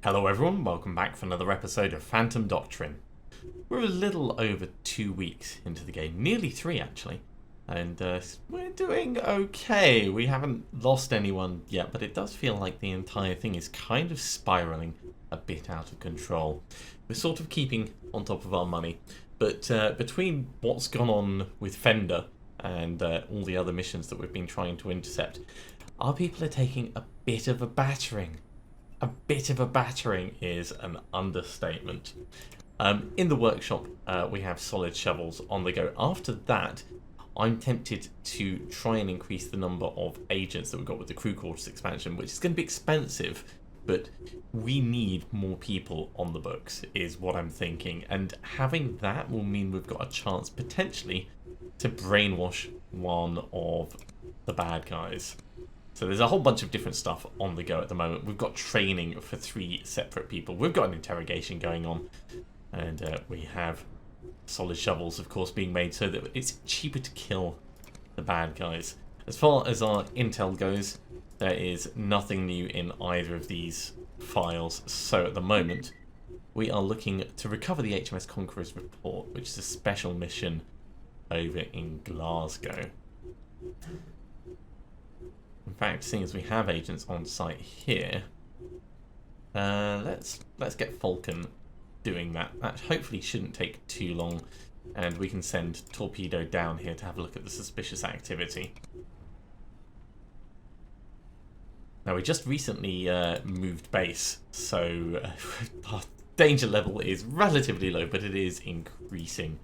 Hello everyone, welcome back for another episode of Phantom Doctrine. We're a little over 2 weeks into the game, nearly 3 actually, and we're doing okay. We haven't lost anyone yet, but it does feel like the entire thing is kind of spiraling a bit out of control. We're sort of keeping on top of our money, but between what's gone on with Fender and all the other missions that we've been trying to intercept, our people are taking a bit of a battering. A bit of a battering is an understatement. In the workshop, we have solid shovels on the go. After that, I'm tempted to try and increase the number of agents that we've got with the crew quarters expansion, which is going to be expensive, but we need more people on the books, is what I'm thinking. And having that will mean we've got a chance, potentially, to brainwash one of the bad guys. So there's a whole bunch of different stuff on the go at the moment. We've got training for 3 separate people. We've got an interrogation going on. And we have solid shovels, of course, being made so that it's cheaper to kill the bad guys. As far as our intel goes, there is nothing new in either of these files. So at the moment, we are looking to recover the HMS Conqueror's report, which is a special mission over in Glasgow. In fact, seeing as we have agents on site here, let's get Falcon doing that. That hopefully shouldn't take too long, and we can send Torpedo down here to have a look at the suspicious activity. Now, we just recently moved base, so our danger level is relatively low, but it is increasing.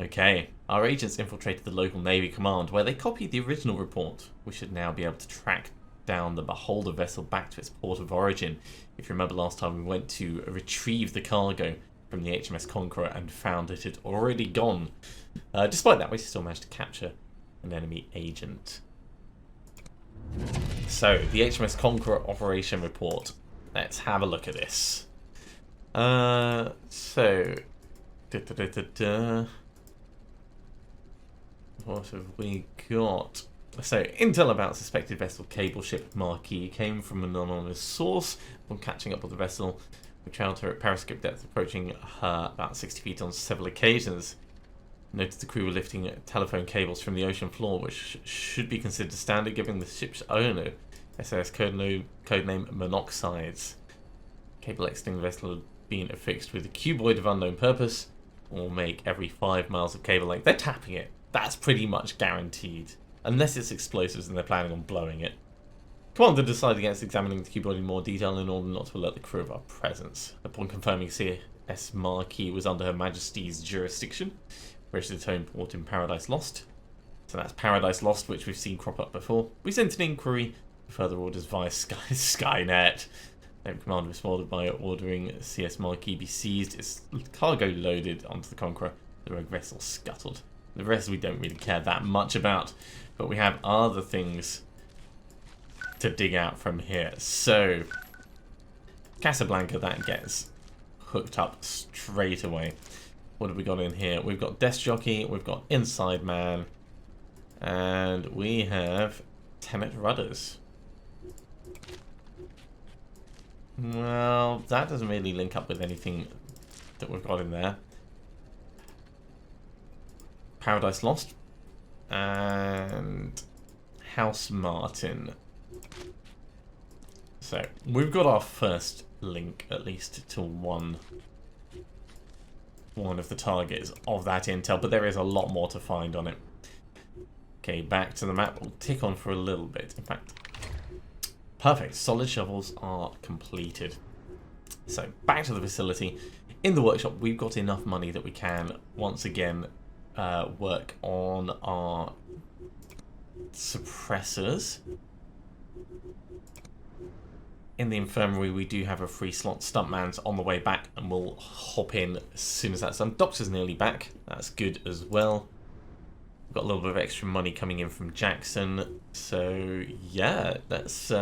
Okay, our agents infiltrated the local Navy command, where they copied the original report. We should now be able to track down the Beholder vessel back to its port of origin. If you remember last time, we went to retrieve the cargo from the HMS Conqueror and found it had already gone. Despite that, we still managed to capture an enemy agent. So, the HMS Conqueror operation report. Let's have a look at this. What have we got? So, intel about suspected vessel cable ship Marquis came from an anonymous source. When catching up with the vessel, we trailed her at periscope depth, approaching her about 60 feet on several occasions. Noted the crew were lifting telephone cables from the ocean floor, which should be considered standard given the ship's owner, SAS codename Monoxides. Cable exiting the vessel had been affixed with a cuboid of unknown purpose, or make every 5 miles of cable length. They're tapping it. That's pretty much guaranteed. Unless it's explosives and they're planning on blowing it. Commander decided against examining the cuboid in more detail in order not to alert the crew of our presence. Upon confirming CS Marquis was under Her Majesty's jurisdiction, registered home port in Paradise Lost. So that's Paradise Lost, which we've seen crop up before. We sent an inquiry for further orders via Skynet. Navy Commander responded by ordering CS Marquis be seized, its cargo loaded onto the Conqueror, the rogue vessel scuttled. The rest we don't really care that much about, but we have other things to dig out from here. So, Casablanca, that gets hooked up straight away. What have we got in here? We've got Desk Jockey, we've got Inside Man, and we have Tenet Rudders. Well, that doesn't really link up with anything that we've got in there. Paradise Lost and House Martin. So we've got our first link, at least, to one of the targets of that intel, but there is a lot more to find on it. Okay, back to the map. We'll tick on for a little bit. In fact, perfect. Solid shovels are completed. So back to the facility. In the workshop, we've got enough money that we can once again work on our suppressors. In the infirmary, we do have a free slot. Stuntman's on the way back, and we'll hop in as soon as that's done. Doctor's nearly back. That's good as well. We've got a little bit of extra money coming in from Jackson. So, yeah, let's...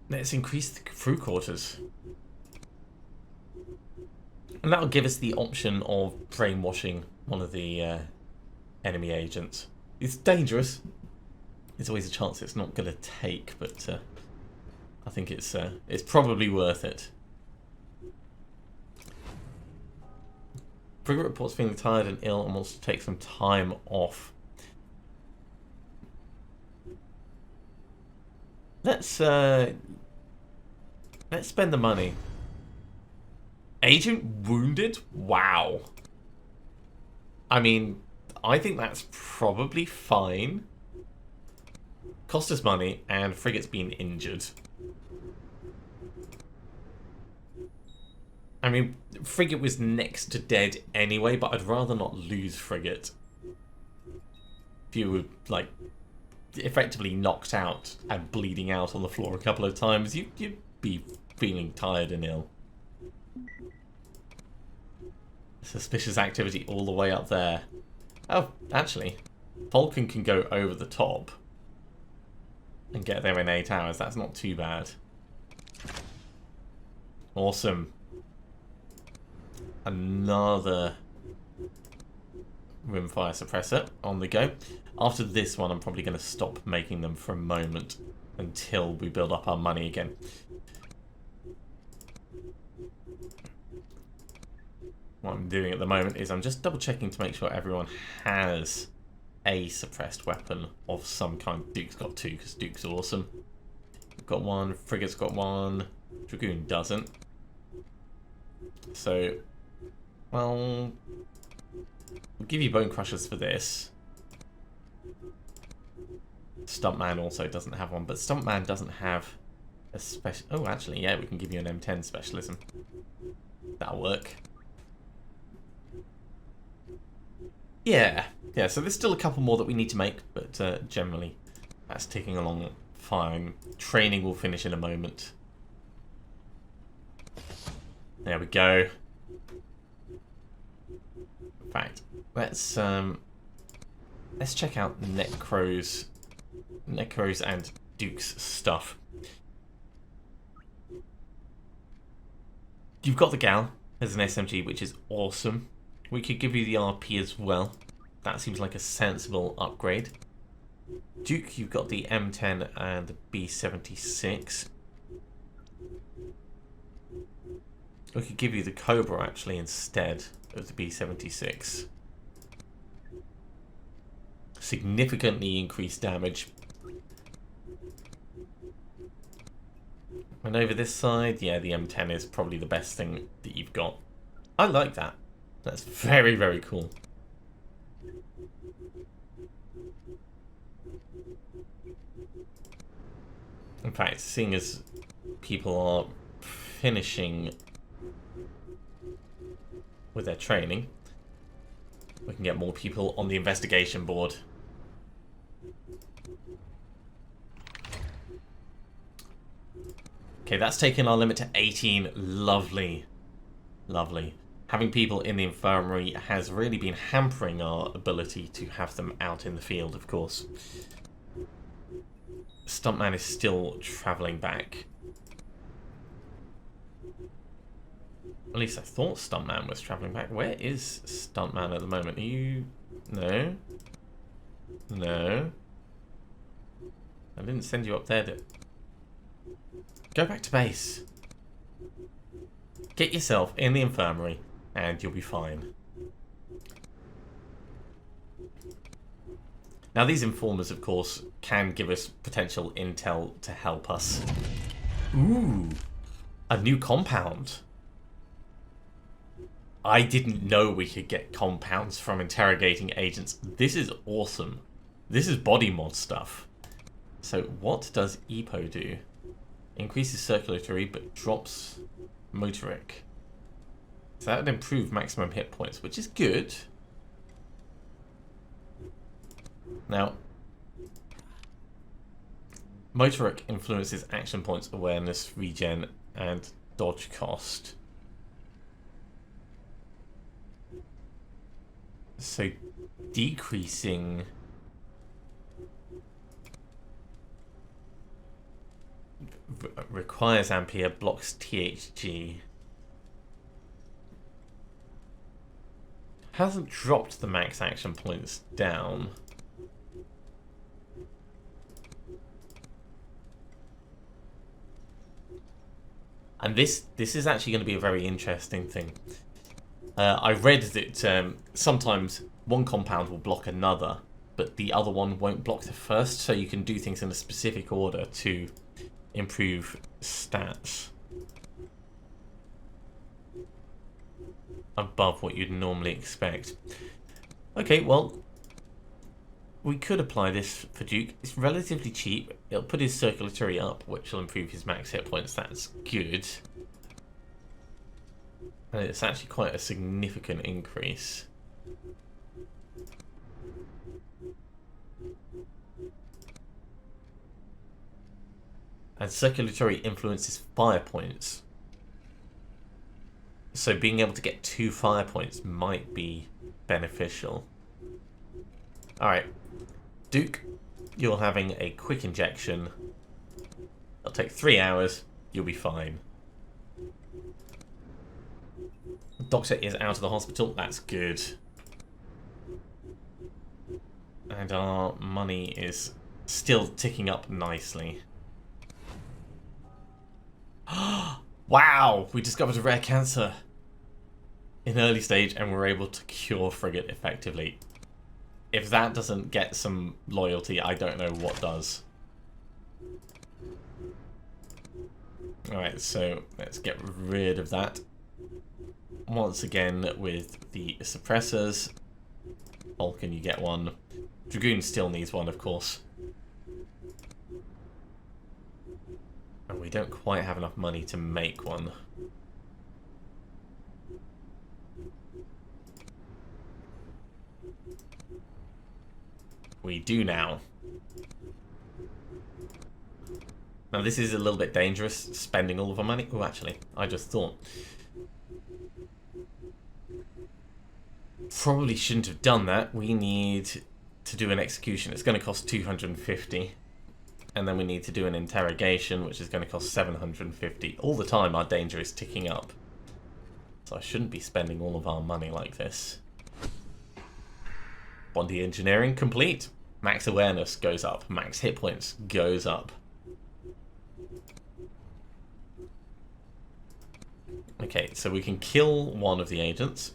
let's increase the crew quarters. And that'll give us the option of brainwashing one of the enemy agents. It's dangerous. There's always a chance it's not going to take, but I think it's probably worth it. Frigate reports feeling tired and ill and wants to take some time off. Let's spend the money. Agent wounded? Wow. I mean, I think that's probably fine. Cost us money, and frigate's been injured. I mean, frigate was next to dead anyway, but I'd rather not lose frigate. If you were, like, effectively knocked out and bleeding out on the floor a couple of times, you'd be feeling tired and ill. Suspicious activity all the way up there. Oh, actually, Vulcan can go over the top and get there in 8 hours. That's not too bad. Awesome. Another rimfire suppressor on the go. After this one, I'm probably going to stop making them for a moment until we build up our money again. What I'm doing at the moment is I'm just double checking to make sure everyone has a suppressed weapon of some kind. Duke's got 2 because Duke's awesome. We've got 1, Frigate's got 1, Dragoon doesn't. So, well, we'll give you Bone Crushers for this. Stuntman also doesn't have one, but Stuntman doesn't have a special... Oh, actually, yeah, we can give you an M10 specialism. That'll work. Yeah, so there's still a couple more that we need to make, but generally that's ticking along fine. Training will finish in a moment. There we go. In fact, let's check out Necro's and Duke's stuff. You've got the Gal as an SMG, which is awesome. We could give you the RP as well. That seems like a sensible upgrade. Duke, you've got the M10 and the B76. We could give you the Cobra actually instead of the B76. Significantly increased damage. And over this side, yeah, the M10 is probably the best thing that you've got. I like that. That's very, very cool. In fact, seeing as people are finishing with their training, we can get more people on the investigation board. Okay, that's taken our limit to 18. Lovely. Lovely. Having people in the infirmary has really been hampering our ability to have them out in the field, of course. Stuntman is still travelling back. At least I thought Stuntman was travelling back. Where is Stuntman at the moment? Are you... No? No? I didn't send you up there to... Go back to base. Get yourself in the infirmary and you'll be fine. Now these informers, of course, can give us potential intel to help us. Ooh, a new compound. I didn't know we could get compounds from interrogating agents. This is awesome. This is body mod stuff. So what does EPO do? Increases circulatory but drops motoric. So that would improve maximum hit points, which is good. Now, motoric influences action points, awareness, regen, and dodge cost. So decreasing requires Ampere, blocks THG. hasn't dropped the max action points down. And this is actually going to be a very interesting thing. I read that sometimes one compound will block another, but the other one won't block the first, so you can do things in a specific order to improve stats above what you'd normally expect. Okay, well, we could apply this for Duke. It's relatively cheap. It'll put his circulatory up, which will improve his max hit points. That's good. And it's actually quite a significant increase. And circulatory influences fire points. So being able to get 2 fire points might be beneficial. Alright. Duke, you're having a quick injection. It'll take 3 hours. You'll be fine. Doctor is out of the hospital. That's good. And our money is still ticking up nicely. Wow! We discovered a rare cancer in early stage and we're able to cure Frigate effectively. If that doesn't get some loyalty, I don't know what does. Alright, so let's get rid of that. Once again with the suppressors. Vulcan, you get one. Dragoon still needs one, of course. And we don't quite have enough money to make one. We do now. Now this is a little bit dangerous, spending all of our money. Oh, actually, I just thought. Probably shouldn't have done that. We need to do an execution. It's going to cost 250. And then we need to do an interrogation, which is going to cost 750. All the time our danger is ticking up. So I shouldn't be spending all of our money like this. Bondi engineering complete. Max awareness goes up. Max hit points goes up. Okay, so we can kill one of the agents.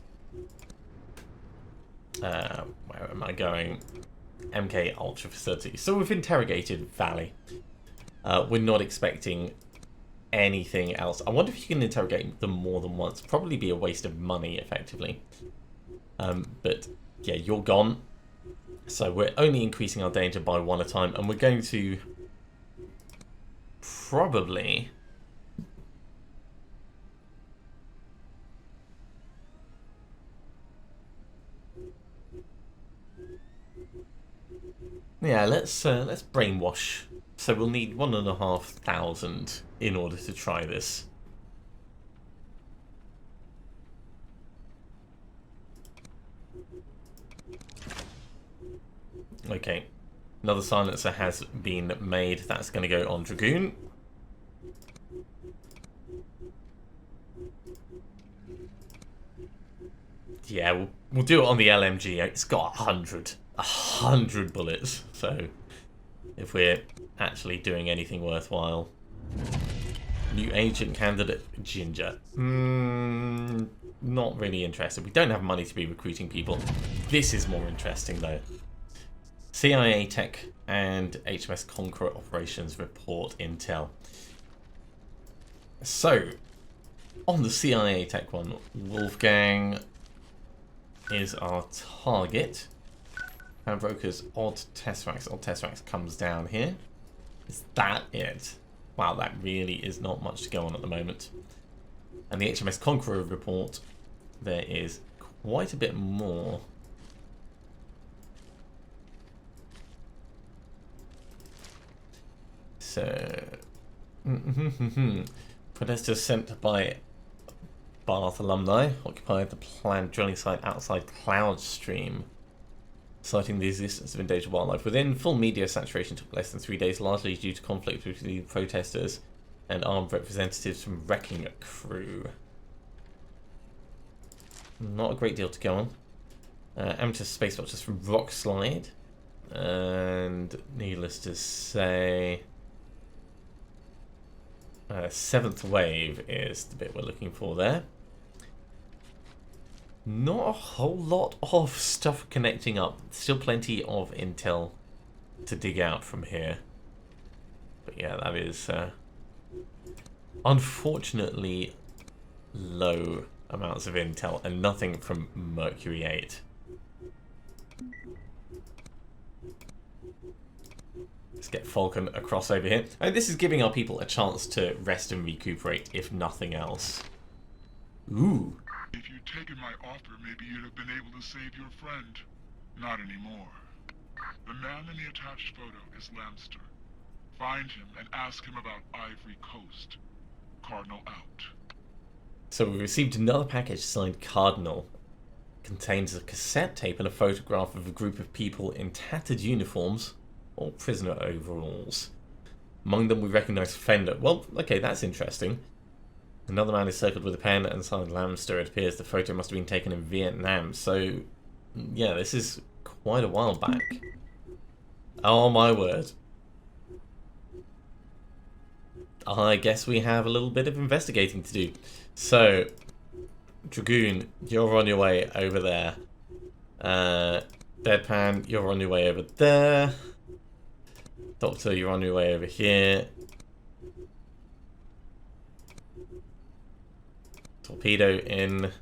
Where am I going? MK Ultra Facility. So we've interrogated Valley. We're not expecting anything else. I wonder if you can interrogate them more than once. Probably be a waste of money, effectively. But yeah, you're gone. So we're only increasing our danger by 1 at a time, and we're going to probably... Yeah, let's brainwash. So we'll need 1,500 in order to try this. Okay, another silencer has been made. That's going to go on Dragoon. Yeah, we'll do it on the LMG. It's got 100 bullets. So if we're actually doing anything worthwhile. New agent candidate, Ginger. Not really interested. We don't have money to be recruiting people. This is more interesting though. CIA Tech and HMS Conqueror operations report intel. So, on the CIA Tech one, Wolfgang is our target. Power Broker's Odd Tesseract. Odd Tesseract comes down here. Is that it? Wow, that really is not much to go on at the moment. And the HMS Conqueror report, there is quite a bit more. So, protesters sent by Bath alumni occupied the planned drilling site outside Cloudstream, citing the existence of endangered wildlife. Within, full media saturation took less than 3 days, largely due to conflict between the protesters and armed representatives from Wrecking Crew. Not a great deal to go on. Amateur space watchers from Rock Slide. And needless to say, seventh wave is the bit we're looking for there. Not a whole lot of stuff connecting up. Still plenty of intel to dig out from here. But yeah, that is unfortunately low amounts of intel and nothing from Mercury 8. Let's get Falcon across over here. And this is giving our people a chance to rest and recuperate, if nothing else. Ooh. If you'd taken my offer, maybe you'd have been able to save your friend. Not anymore. The man in the attached photo is Lamster. Find him and ask him about Ivory Coast. Cardinal out. So we received another package signed Cardinal. Contains a cassette tape and a photograph of a group of people in tattered uniforms, or prisoner overalls. Among them we recognise Fender. Well, okay, that's interesting. Another man is circled with a pen and signed Lamster. It appears the photo must have been taken in Vietnam. So, yeah, this is quite a while back. Oh my word. I guess we have a little bit of investigating to do. So, Dragoon, you're on your way over there. Deadpan, you're on your way over there. Doctor, you're on your way over here. Torpedo in.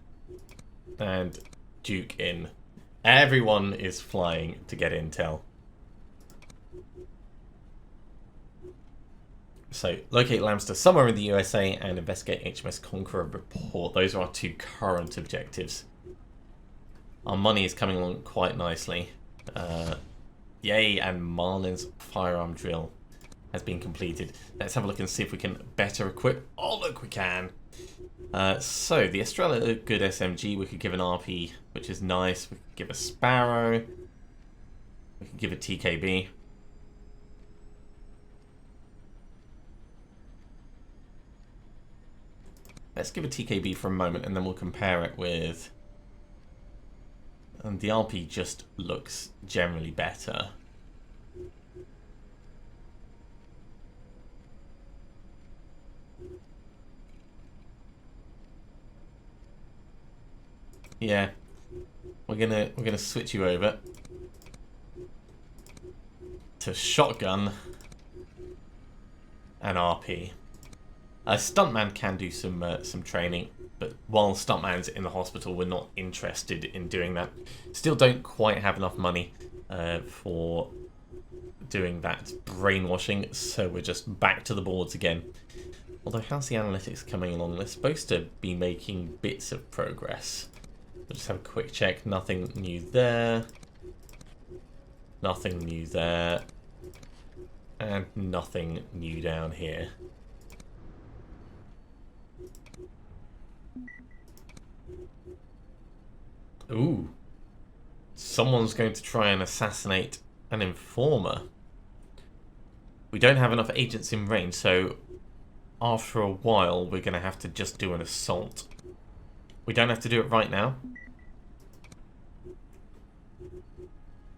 And Duke in. Everyone is flying to get intel. So, locate Lamster somewhere in the USA and investigate HMS Conqueror report. Those are our two current objectives. Our money is coming along quite nicely. Yay, and Marlin's firearm drill has been completed. Let's have a look and see if we can better equip. Oh, look, we can. So, the Estrella, good SMG. We could give an RP, which is nice. We could give a Sparrow. We could give a TKB. Let's give a TKB for a moment and then we'll compare it with... And the RP just looks generally better. Yeah. We're gonna switch you over to shotgun and RP. Stuntman can do some training, but while Stuntman's in the hospital, we're not interested in doing that. Still don't quite have enough money for doing that brainwashing, so we're just back to the boards again. Although, how's the analytics coming along? They're supposed to be making bits of progress. We'll just have a quick check. Nothing new there. Nothing new there. And nothing new down here. Ooh. Someone's going to try and assassinate an informer. We don't have enough agents in range, so after a while we're going to have to just do an assault. We don't have to do it right now.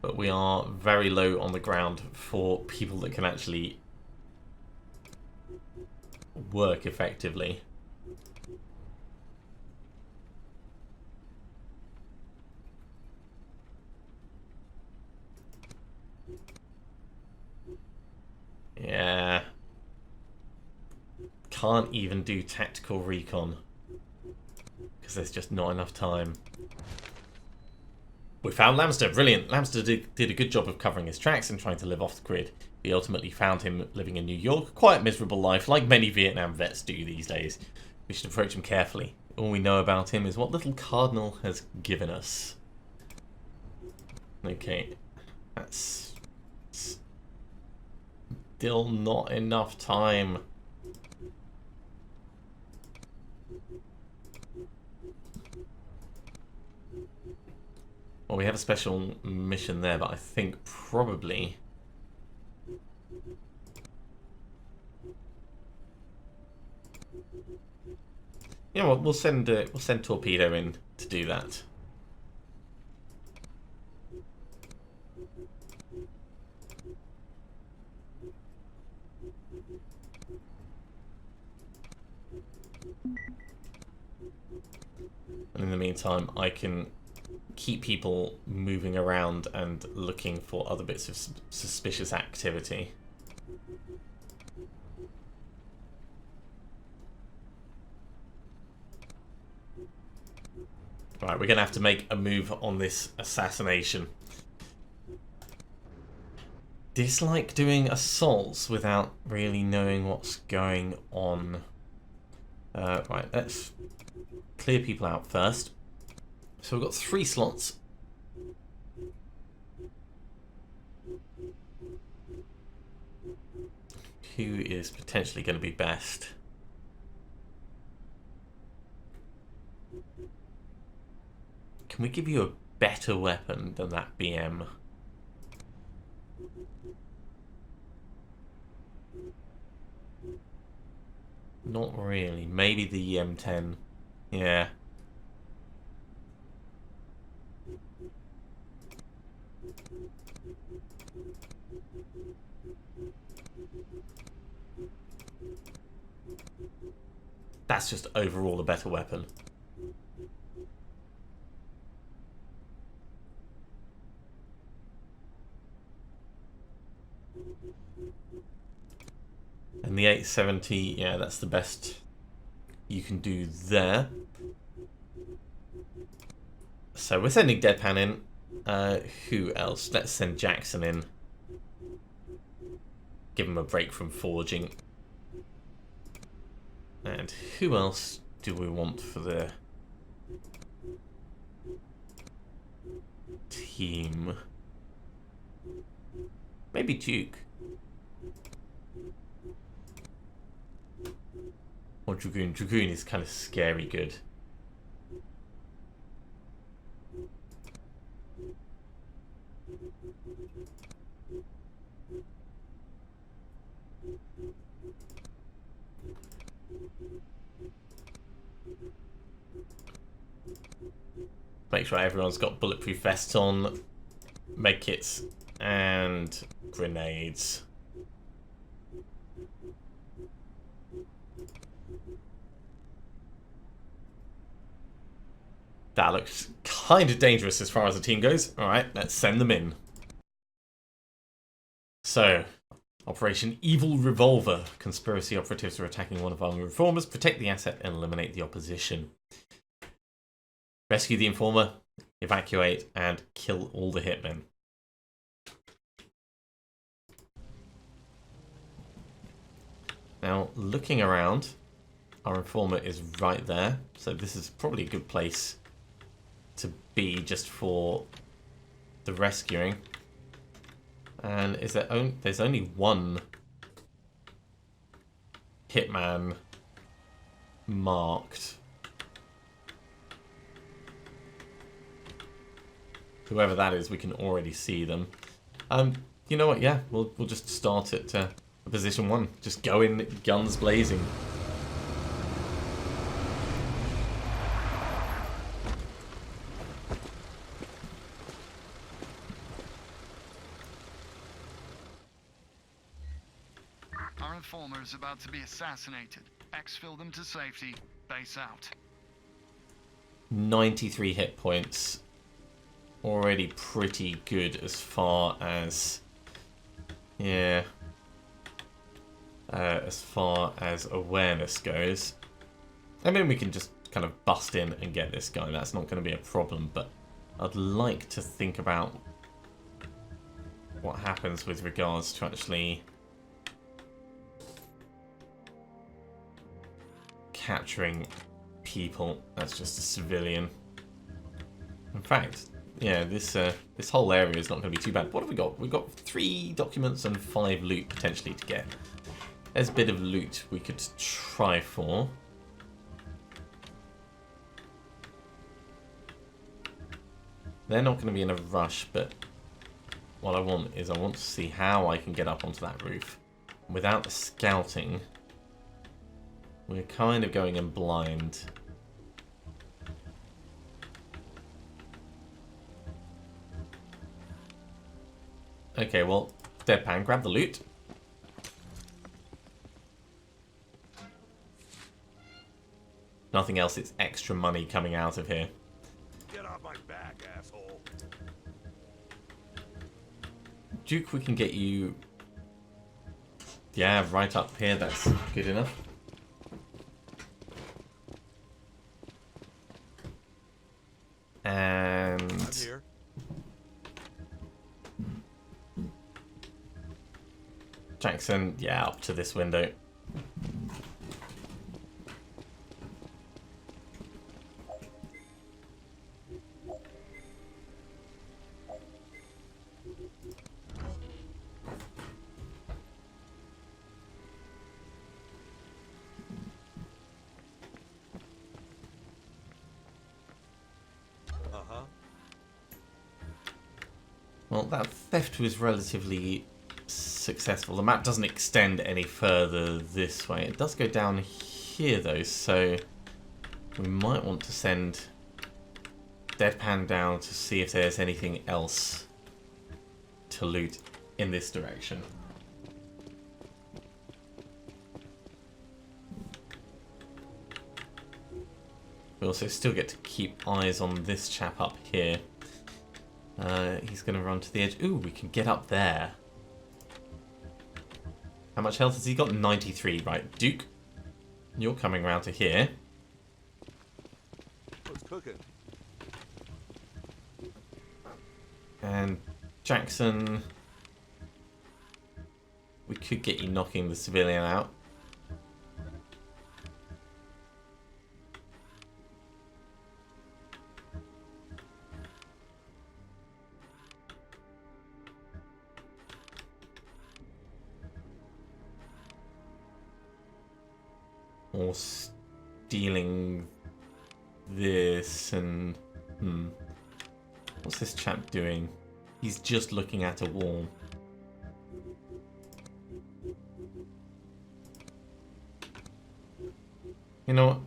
But we are very low on the ground for people that can actually work effectively. Yeah. Can't even do tactical recon because there's just not enough time. We found Lamster. Brilliant. Lamster did a good job of covering his tracks and trying to live off the grid. We ultimately found him living in New York. Quite a miserable life, like many Vietnam vets do these days. We should approach him carefully. All we know about him is what little Cardinal has given us. Okay. That's still not enough time. Well, we have a special mission there, but I think probably... Yeah, well, we'll send Torpedo in to do that. And in the meantime, I can keep people moving around and looking for other bits of suspicious activity. Right, we're going to have to make a move on this assassination. Dislike doing assaults without really knowing what's going on. Right, let's clear people out first. So we've got 3 slots. Who is potentially going to be best? Can we give you a better weapon than that BM? Not really. Maybe the EM10. Yeah. That's just overall a better weapon. And the 870, yeah, that's the best you can do there. So we're sending Deadpan in. Who else? Let's send Jackson in. Give him a break from forging. And who else do we want for the team? Maybe Duke. Or Dragoon. Dragoon is kind of scary good. Make sure everyone's got bulletproof vests on, medkits, and grenades. That looks kind of dangerous as far as the team goes. Alright, let's send them in. So, Operation Evil Revolver. Conspiracy operatives are attacking one of our reformers. Protect the asset and eliminate the opposition. Rescue the informer, evacuate, and kill all the hitmen. Now, looking around, our informer is right there. So this is probably a good place to be just for the rescuing. And is there there's only one hitman marked. Whoever that is, we can already see them. You know what? Yeah, we'll just start at position 1. Just go in, guns blazing. Our informer is about to be assassinated. Exfil them to safety. Base out. 93 hit points. Already pretty good as far as... yeah. As far as awareness goes. I mean, we can just kind of bust in and get this guy. That's not going to be a problem, but I'd like to think about what happens with regards to actually capturing people. That's just a civilian. In fact, yeah, this whole area is not going to be too bad. What have we got? We've got 3 documents and 5 loot potentially to get. There's a bit of loot we could try for. They're not going to be in a rush, but what I want is I want to see how I can get up onto that roof. Without the scouting, we're kind of going in blind. Okay, well, Deadpan, grab the loot. Nothing else, it's extra money coming out of here. Get off my back, asshole. Duke, we can get you... Yeah, right up here, that's good enough. And... I'm here. Jackson, yeah, up to this window. Uh-huh. Well, that theft was relatively successful. The map doesn't extend any further this way. It does go down here, though, so we might want to send Deadpan down to see if there's anything else to loot in this direction. We also still get to keep eyes on this chap up here. He's going to run to the edge. Ooh, we can get up there. How much health has he got? 93. Right, Duke, you're coming round to here. What's cooking? And Jackson, we could get you knocking the civilian out. Or stealing this and... What's this chap doing? He's just looking at a wall. You know what?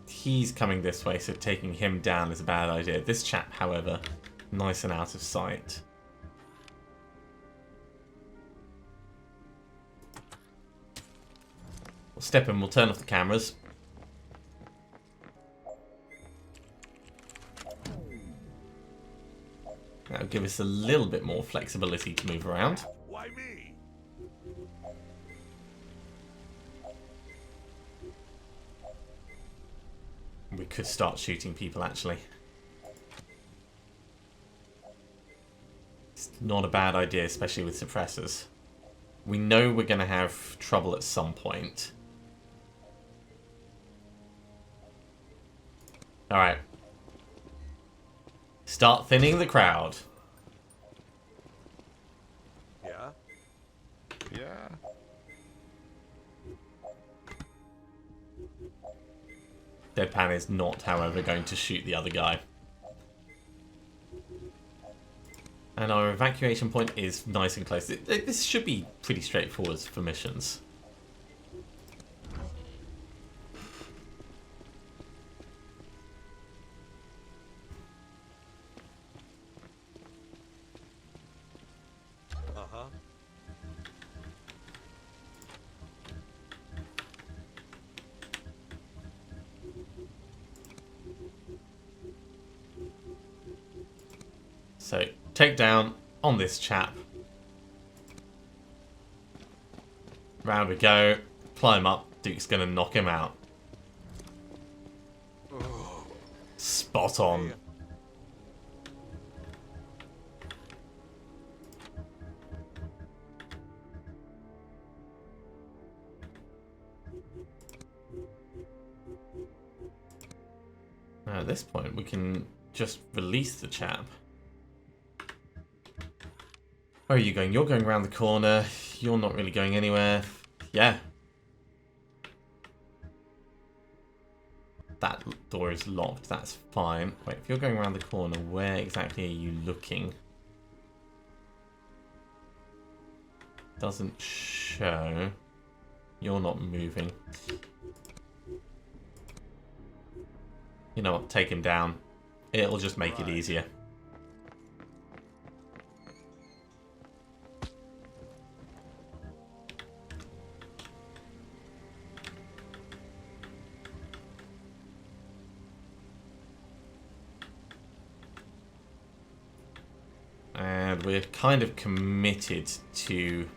He's coming this way, so taking him down is a bad idea. This chap, however, nice and out of sight. We'll step in, we'll turn off the cameras. That'll give us a little bit more flexibility to move around. Why me? We could start shooting people, actually. It's not a bad idea, especially with suppressors. We know we're going to have trouble at some point. Alright. Start thinning the crowd. Yeah? Yeah. Deadpan is not, however, going to shoot the other guy. And our evacuation point is nice and close. This should be pretty straightforward for missions. Uh-huh. So, take down on this chap. Round we go. Climb up. Duke's going to knock him out. Spot on. Now at this point, we can just release the chap. Where are you going? You're going around the corner. You're not really going anywhere. Yeah. That door is locked. That's fine. Wait, if you're going around the corner, where exactly are you looking? Doesn't show. You're not moving. You know what? Take him down. It'll just make it easier. remember, we're kind of committed to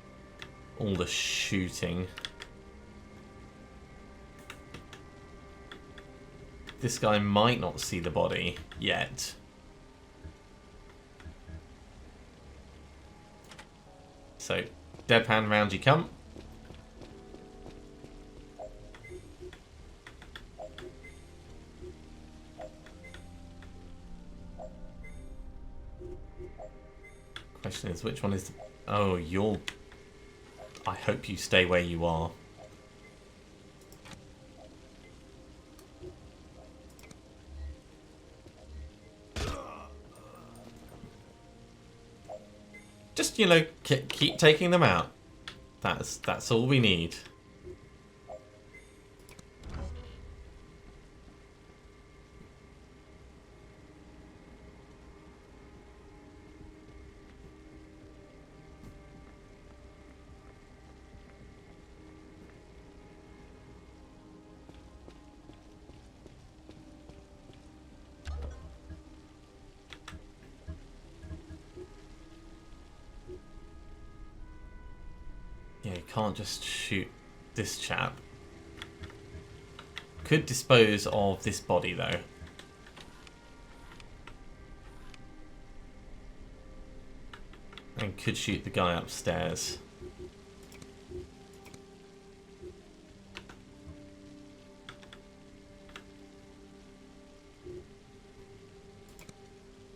all the shooting. This guy might not see the body yet. So, deadpan, round you come. Question is, which one is... Oh, you're... I hope you stay where you are. Just, you know, keep taking them out. That's all we need. Yeah, you can't just shoot this chap. Could dispose of this body, though. And could shoot the guy upstairs.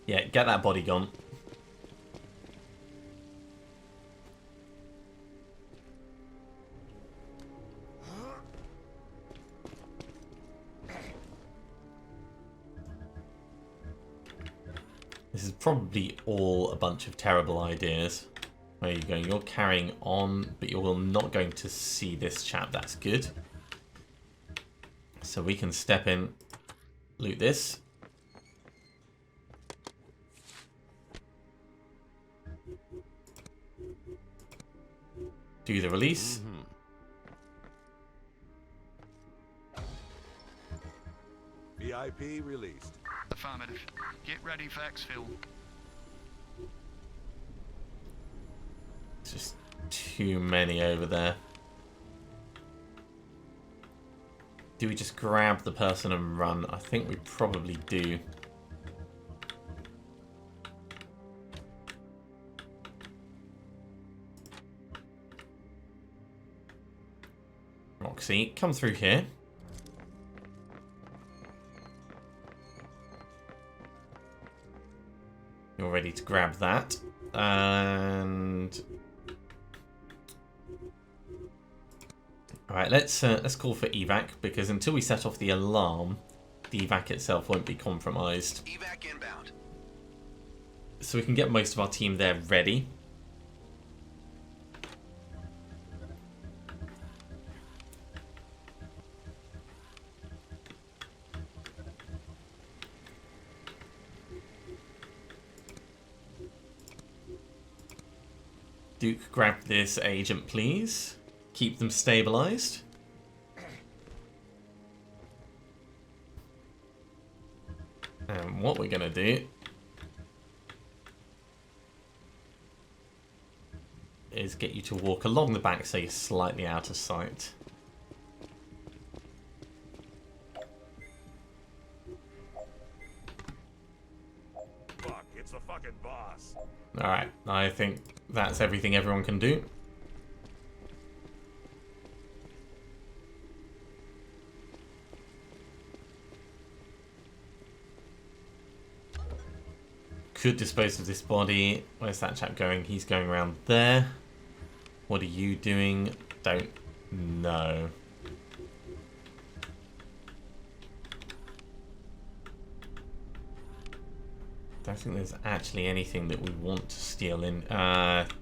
Yeah, get that body gone. This is probably all a bunch of terrible ideas. Where are you going? You're carrying on, but you're not going to see this chap. That's good. So we can step in, loot this. Do the release. VIP released. Affirmative. Get ready for exfil. It's just too many over there. Do we just grab the person and run? I think we probably do. Roxy, come through here. You're ready to grab that. And... Alright, let's call for evac, because until we set off the alarm, the evac itself won't be compromised. Evac inbound. So we can get most of our team there ready. Duke, grab this agent, please. Keep them stabilized. And what we're gonna do is get you to walk along the back so you're slightly out of sight. Fuck, it's the fucking boss. Alright, I think that's everything everyone can do. Could dispose of this body. Where's that chap going? He's going around there. What are you doing? Don't know. Don't think there's actually anything that we want to steal in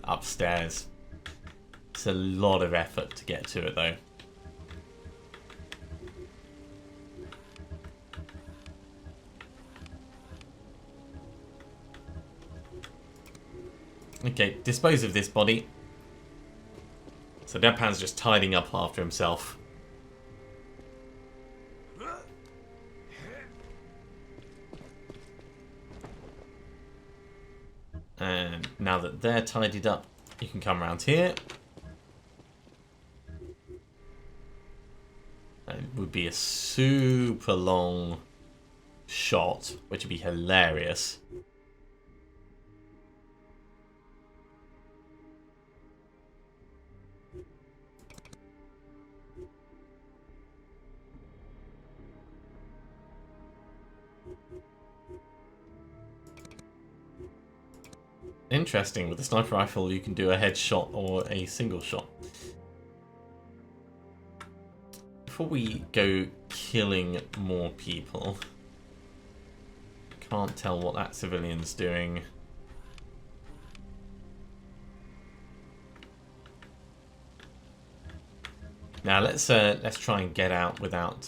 upstairs. It's a lot of effort to get to it, though. Okay, dispose of this body. So Deadpan's just tidying up after himself. And now that they're tidied up, you can come around here. It would be a super long shot, which would be hilarious. Interesting, with the sniper rifle you can do a headshot or a single shot. Before we go killing more people, can't tell what that civilian's doing. Now let's try and get out without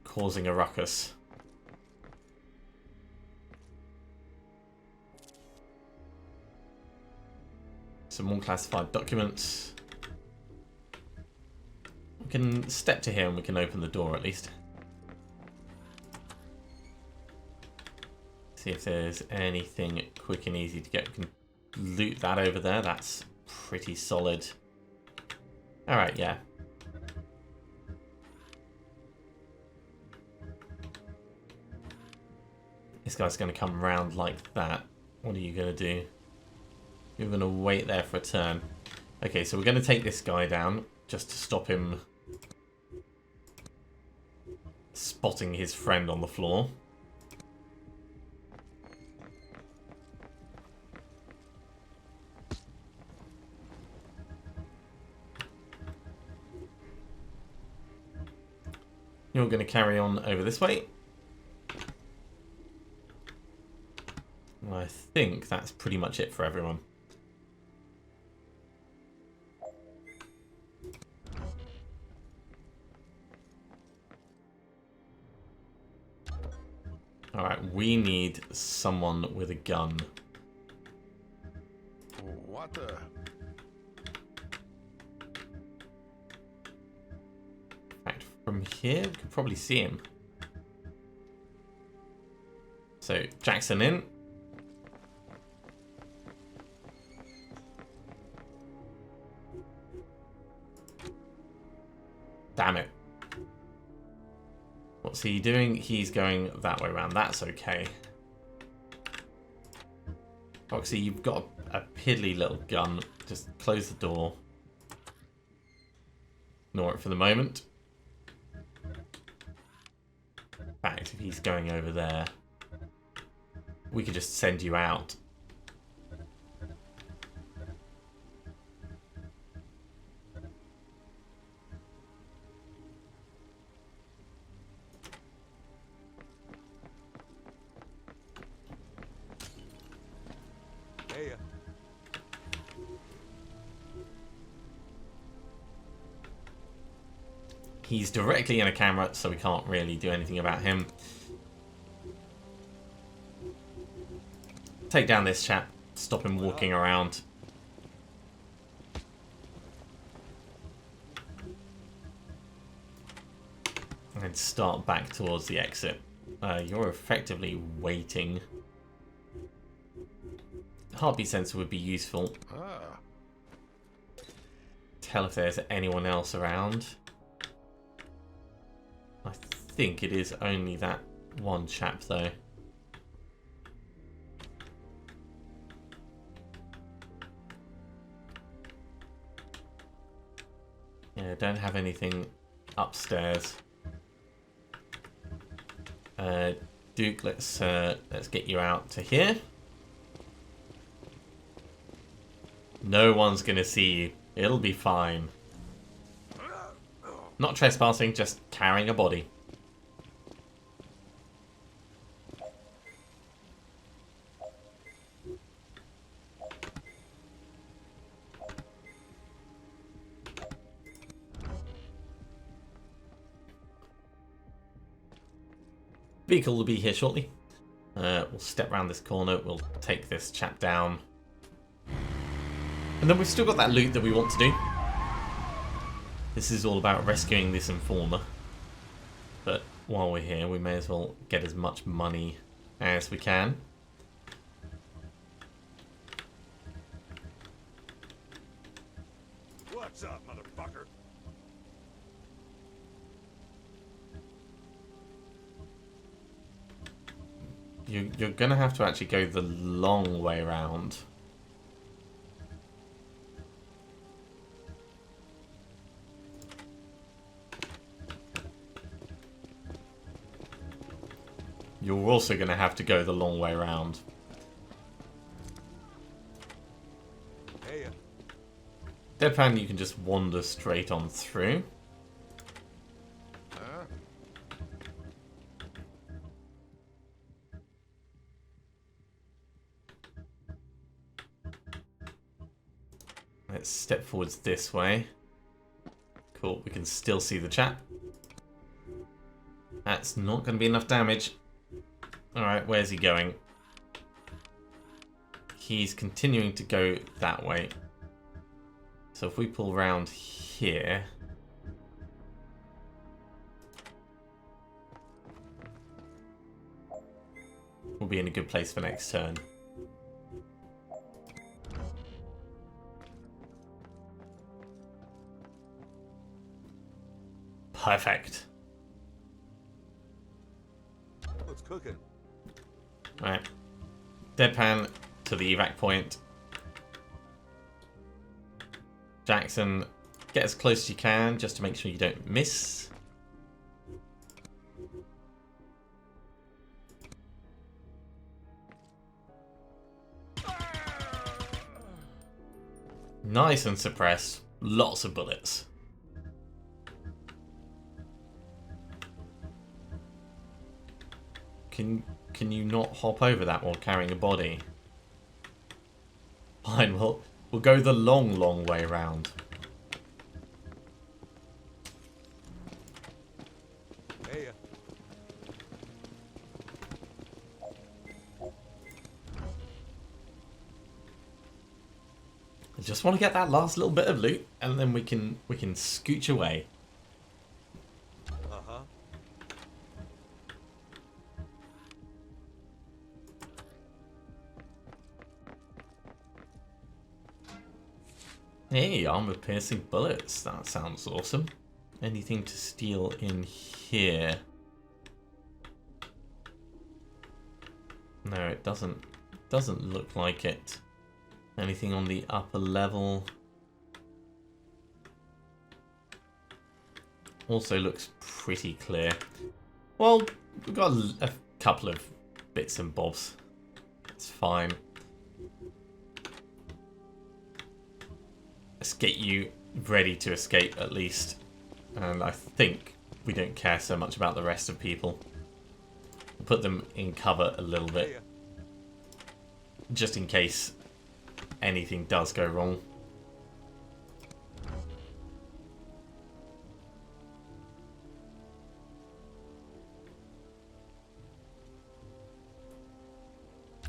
causing a ruckus. Some more classified documents. We can step to here and we can open the door at least. See if there's anything quick and easy to get. We can loot that over there. That's pretty solid. Alright, yeah. This guy's going to come around like that. What are you going to do? You're going to wait there for a turn. Okay, so we're going to take this guy down just to stop him spotting his friend on the floor. You're going to carry on over this way. I think that's pretty much it for everyone. Alright, we need someone with a gun. What the? In fact, from here, we can probably see him. So, Jackson in. Damn it. What's he doing? He's going that way around. That's okay. Foxy, you've got a piddly little gun. Just close the door. Ignore it for the moment. In fact, if he's going over there, we could just send you out. Hey, He's directly in a camera, so we can't really do anything about him. Take down this chap, stop him walking around. And start back towards the exit. You're effectively waiting. Heartbeat sensor would be useful. Ah. Tell if there's anyone else around. I think it is only that one chap though. Yeah, don't have anything upstairs. Duke, let's get you out to here. No one's gonna see you. It'll be fine. Not trespassing, just carrying a body. Vehicle will be here shortly. We'll step around this corner. We'll take this chap down. And then we've still got that loot that we want to do. This is all about rescuing this informer. But while we're here, we may as well get as much money as we can. What's up, motherfucker? You're gonna have to actually go the long way around. You're also gonna have to go the long way around. Hey, Deadpan, you can just wander straight on through. Let's step forwards this way. Cool, we can still see the chap. That's not going to be enough damage. Alright, where's he going? He's continuing to go that way. So if we pull round here... we'll be in a good place for next turn. Perfect. what's cooking? Right. Deadpan to the evac point. Jackson, get as close as you can just to make sure you don't miss. Nice and suppressed. Lots of bullets. Can you not hop over that while carrying a body? Fine, we'll go the long way around. Hey, I just want to get that last little bit of loot, and then we can scooch away. uh-huh. Hey, armor-piercing bullets. That sounds awesome. Anything to steal in here? No, it doesn't look like it. Anything on the upper level? Also looks pretty clear. Well, we've got a couple of bits and bobs. It's fine. Let's get you ready to escape at least. And I think we don't care so much about the rest of people. We'll put them in cover a little Hey, bit. Just in case anything does go wrong.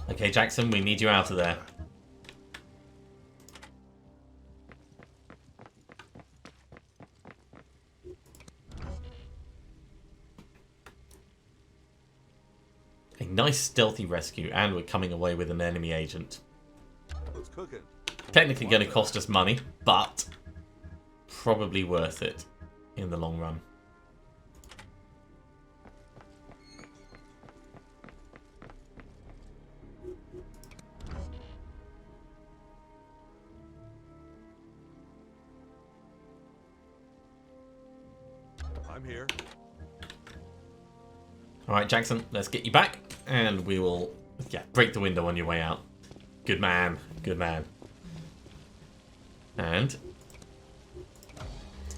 Okay, Jackson, we need you out of there. A nice stealthy rescue, and we're coming away with an enemy agent. what's cooking? Technically going to cost us money, but probably worth it in the long run. I'm here. Alright, Jackson, let's get you back, and we will, break the window on your way out. Good man, good man. And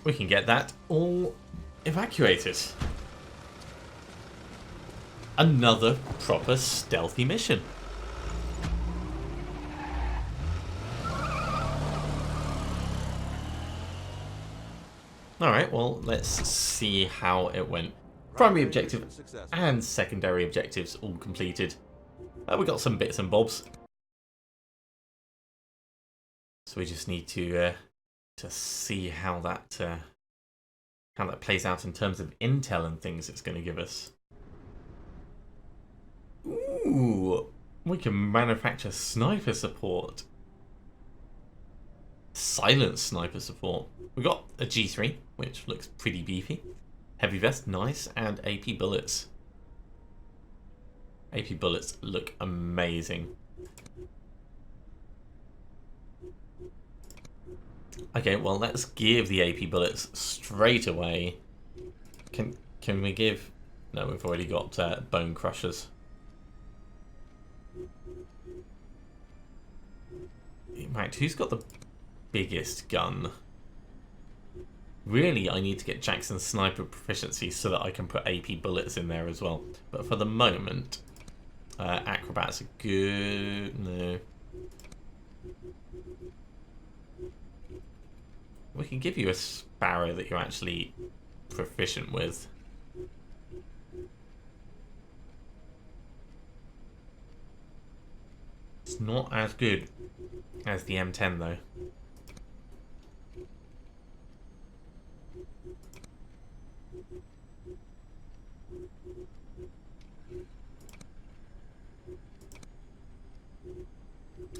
we can get that all evacuated. Another proper stealthy mission. Alright, well, let's see how it went. Primary objective Success. and secondary objectives all completed. We got some bits and bobs. So we just need to see how that plays out in terms of intel and things it's going to give us. Ooh, Ooh, we can manufacture sniper support. Silent sniper support. We got a G3, which looks pretty beefy. Heavy vest, nice, and AP bullets. AP bullets look amazing. Okay, well, let's give the AP bullets straight away. Can we give... No, we've already got bone crushers. In fact, who's got the biggest gun? Really, I need to get Jackson's sniper proficiency so that I can put AP bullets in there as well. But for the moment, acrobats are good. No. We can give you a sparrow that you're actually proficient with. It's not as good as the M10 though.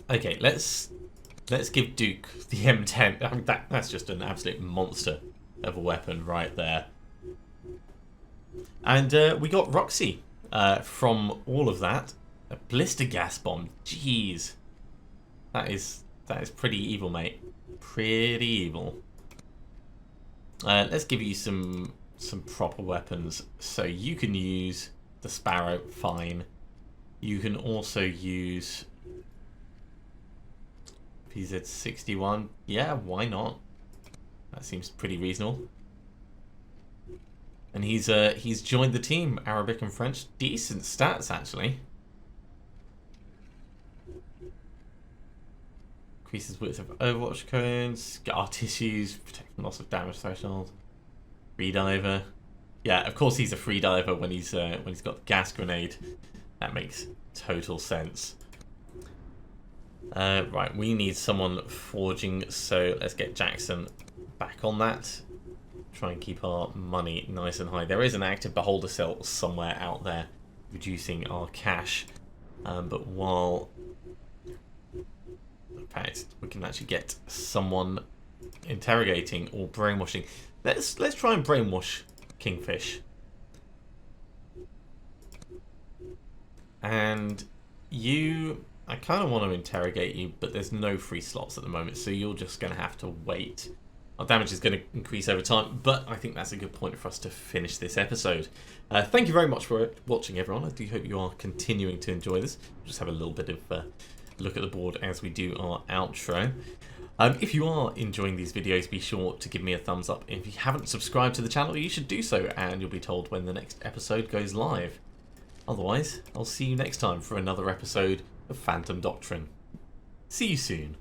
Okay, let's give Duke the M10. I mean, that's just an absolute monster of a weapon right there. And we got Roxy from all of that. A blister gas bomb. Jeez, that is pretty evil, mate. Pretty evil. Let's give you some proper weapons. So you can use the Sparrow. Fine. You can also use PZ61. Yeah, why not? That seems pretty reasonable. And he's joined the team. Arabic and French. Decent stats, actually. Increases width of Overwatch cones. Scar tissues. Protect from loss of damage threshold. Free diver. Yeah, of course he's a free diver when he's got the gas grenade. That makes total sense. Right, we need someone forging, so let's get Jackson back on that. Try and keep our money nice and high. There is an active beholder cell somewhere out there reducing our cash, but while in fact we can actually get someone interrogating or brainwashing. Let's try and brainwash Kingfish. And you, I kind of want to interrogate you, but there's no free slots at the moment, so you're just going to have to wait. Our damage is going to increase over time, but I think that's a good point for us to finish this episode. Thank you very much for watching, everyone. I do hope you are continuing to enjoy this. We'll just have a little bit of look at the board as we do our outro. If you are enjoying these videos, be sure to give me a thumbs up. If you haven't subscribed to the channel, you should do so, and you'll be told when the next episode goes live. Otherwise, I'll see you next time for another episode of Phantom Doctrine. See you soon.